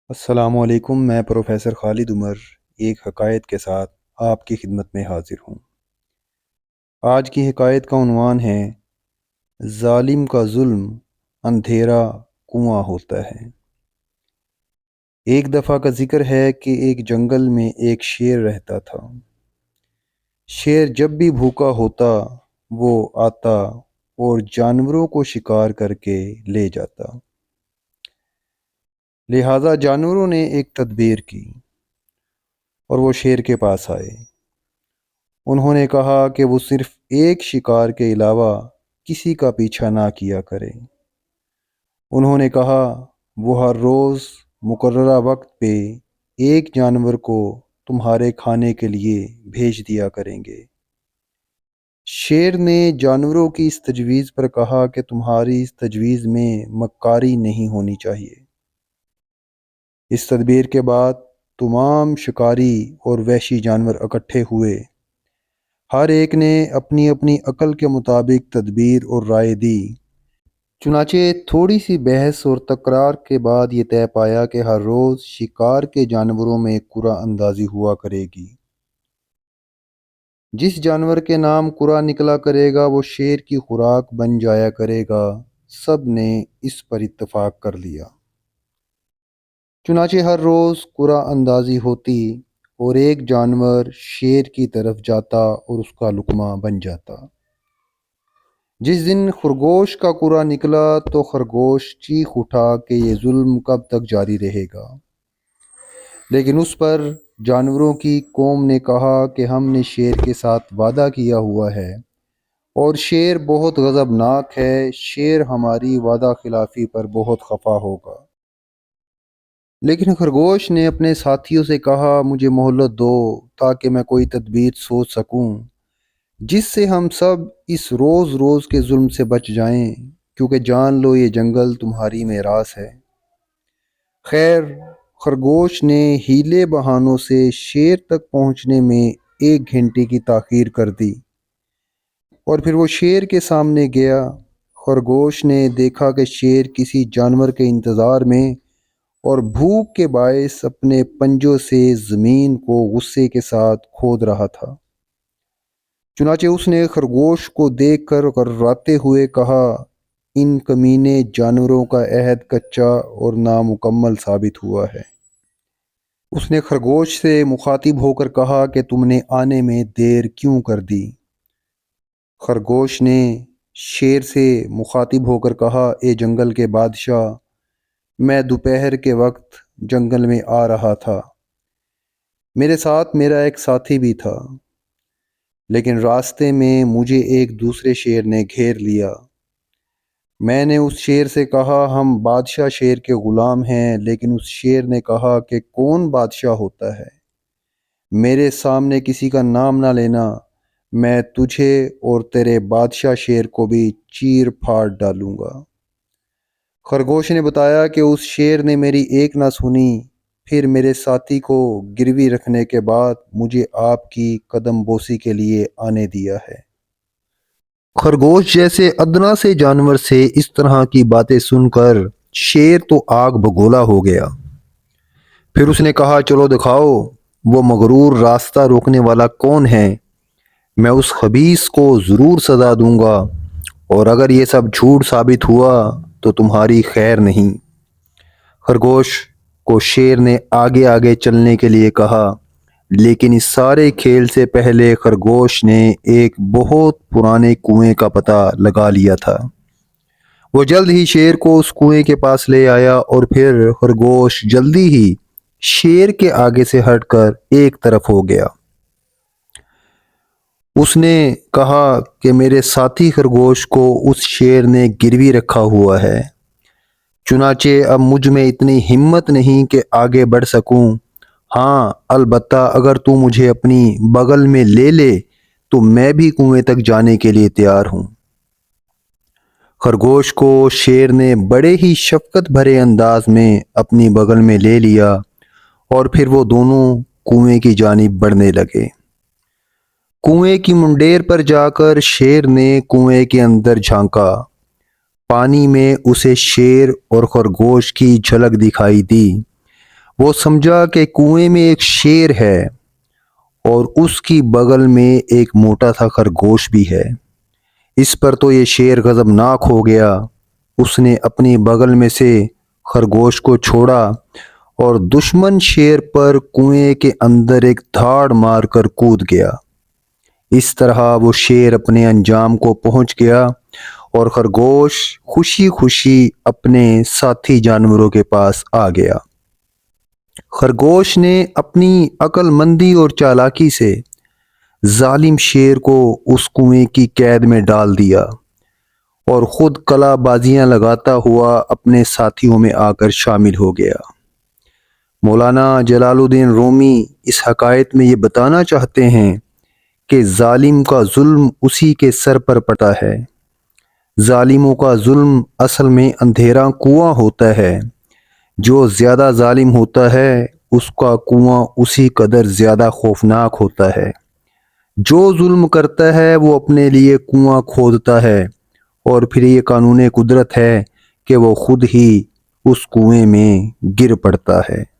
السلام علیکم، میں پروفیسر خالد عمر ایک حکایت کے ساتھ آپ کی خدمت میں حاضر ہوں۔ آج کی حکایت کا عنوان ہے ظالم کا ظلم اندھیرا کنواں ہوتا ہے۔ ایک دفعہ کا ذکر ہے کہ ایک جنگل میں ایک شیر رہتا تھا۔ شیر جب بھی بھوکا ہوتا وہ آتا اور جانوروں کو شکار کر کے لے جاتا۔ لہٰذا جانوروں نے ایک تدبیر کی اور وہ شیر کے پاس آئے۔ انہوں نے کہا کہ وہ صرف ایک شکار کے علاوہ کسی کا پیچھا نہ کیا کرے۔ انہوں نے کہا وہ ہر روز مقررہ وقت پہ ایک جانور کو تمہارے کھانے کے لیے بھیج دیا کریں گے۔ شیر نے جانوروں کی اس تجویز پر کہا کہ تمہاری اس تجویز میں مکاری نہیں ہونی چاہیے۔ اس تدبیر کے بعد تمام شکاری اور وحشی جانور اکٹھے ہوئے۔ ہر ایک نے اپنی اپنی عقل کے مطابق تدبیر اور رائے دی۔ چنانچہ تھوڑی سی بحث اور تکرار کے بعد یہ طے پایا کہ ہر روز شکار کے جانوروں میں قرعہ اندازی ہوا کرے گی۔ جس جانور کے نام قرعہ نکلا کرے گا وہ شیر کی خوراک بن جایا کرے گا۔ سب نے اس پر اتفاق کر لیا۔ چنانچہ ہر روز قرعہ اندازی ہوتی اور ایک جانور شیر کی طرف جاتا اور اس کا لقمہ بن جاتا۔ جس دن خرگوش کا قرعہ نکلا تو خرگوش چیخ اٹھا کہ یہ ظلم کب تک جاری رہے گا، لیکن اس پر جانوروں کی قوم نے کہا کہ ہم نے شیر کے ساتھ وعدہ کیا ہوا ہے اور شیر بہت غضبناک ہے، شیر ہماری وعدہ خلافی پر بہت خفا ہوگا۔ لیکن خرگوش نے اپنے ساتھیوں سے کہا مجھے مہلت دو تاکہ میں کوئی تدبیر سوچ سکوں جس سے ہم سب اس روز روز کے ظلم سے بچ جائیں، کیونکہ جان لو یہ جنگل تمہاری میراث ہے۔ خیر، خرگوش نے ہیلے بہانوں سے شیر تک پہنچنے میں 1 گھنٹے کی تاخیر کر دی اور پھر وہ شیر کے سامنے گیا۔ خرگوش نے دیکھا کہ شیر کسی جانور کے انتظار میں اور بھوک کے باعث اپنے پنجوں سے زمین کو غصے کے ساتھ کھود رہا تھا۔ چنانچہ اس نے خرگوش کو دیکھ کر غراتے ہوئے کہا ان کمینے جانوروں کا عہد کچا اور نامکمل ثابت ہوا ہے۔ اس نے خرگوش سے مخاطب ہو کر کہا کہ تم نے آنے میں دیر کیوں کر دی؟ خرگوش نے شیر سے مخاطب ہو کر کہا اے جنگل کے بادشاہ، میں دوپہر کے وقت جنگل میں آ رہا تھا، میرے ساتھ میرا ایک ساتھی بھی تھا، لیکن راستے میں مجھے ایک دوسرے شیر نے گھیر لیا۔ میں نے اس شیر سے کہا ہم بادشاہ شیر کے غلام ہیں، لیکن اس شیر نے کہا کہ کون بادشاہ ہوتا ہے؟ میرے سامنے کسی کا نام نہ لینا، میں تجھے اور تیرے بادشاہ شیر کو بھی چیر پھاڑ ڈالوں گا۔ خرگوش نے بتایا کہ اس شیر نے میری ایک نہ سنی، پھر میرے ساتھی کو گروی رکھنے کے بعد مجھے آپ کی قدم بوسی کے لیے آنے دیا ہے۔ خرگوش جیسے ادنا سے جانور سے اس طرح کی باتیں سن کر شیر تو آگ بگولا ہو گیا۔ پھر اس نے کہا چلو دکھاؤ وہ مغرور راستہ روکنے والا کون ہے، میں اس خبیث کو ضرور سزا دوں گا، اور اگر یہ سب جھوٹ ثابت ہوا تو تمہاری خیر نہیں۔ خرگوش کو شیر نے آگے آگے چلنے کے لیے کہا، لیکن اس سارے کھیل سے پہلے خرگوش نے ایک بہت پرانے کنویں کا پتہ لگا لیا تھا۔ وہ جلد ہی شیر کو اس کنویں کے پاس لے آیا اور پھر خرگوش جلدی ہی شیر کے آگے سے ہٹ کر ایک طرف ہو گیا۔ اس نے کہا کہ میرے ساتھی خرگوش کو اس شیر نے گروی رکھا ہوا ہے، چنانچہ اب مجھ میں اتنی ہمت نہیں کہ آگے بڑھ سکوں۔ ہاں البتہ اگر تو مجھے اپنی بغل میں لے لے تو میں بھی کنویں تک جانے کے لیے تیار ہوں۔ خرگوش کو شیر نے بڑے ہی شفقت بھرے انداز میں اپنی بغل میں لے لیا اور پھر وہ دونوں کنویں کی جانب بڑھنے لگے۔ کنویں کی منڈیر پر جا کر شیر نے کنویں کے اندر جھانکا۔ پانی میں اسے شیر اور خرگوش کی جھلک دکھائی دی۔ وہ سمجھا کہ کنویں میں ایک شیر ہے اور اس کی بغل میں ایک موٹا سا خرگوش بھی ہے۔ اس پر تو یہ شیر غضبناک ہو گیا۔ اس نے اپنی بغل میں سے خرگوش کو چھوڑا اور دشمن شیر پر کنویں کے اندر ایک دھاڑ مار کر کود گیا۔ اس طرح وہ شیر اپنے انجام کو پہنچ گیا اور خرگوش خوشی خوشی اپنے ساتھی جانوروں کے پاس آ گیا۔ خرگوش نے اپنی عقل مندی اور چالاکی سے ظالم شیر کو اس کنویں کی قید میں ڈال دیا اور خود قلع بازیاں لگاتا ہوا اپنے ساتھیوں میں آ کر شامل ہو گیا۔ مولانا جلال الدین رومی اس حکایت میں یہ بتانا چاہتے ہیں کہ ظالم کا ظلم اسی کے سر پر پڑتا ہے۔ ظالموں کا ظلم اصل میں اندھیرا کنواں ہوتا ہے۔ جو زیادہ ظالم ہوتا ہے اس کا کنواں اسی قدر زیادہ خوفناک ہوتا ہے۔ جو ظلم کرتا ہے وہ اپنے لیے کنواں کھودتا ہے اور پھر یہ قانون قدرت ہے کہ وہ خود ہی اس کنویں میں گر پڑتا ہے۔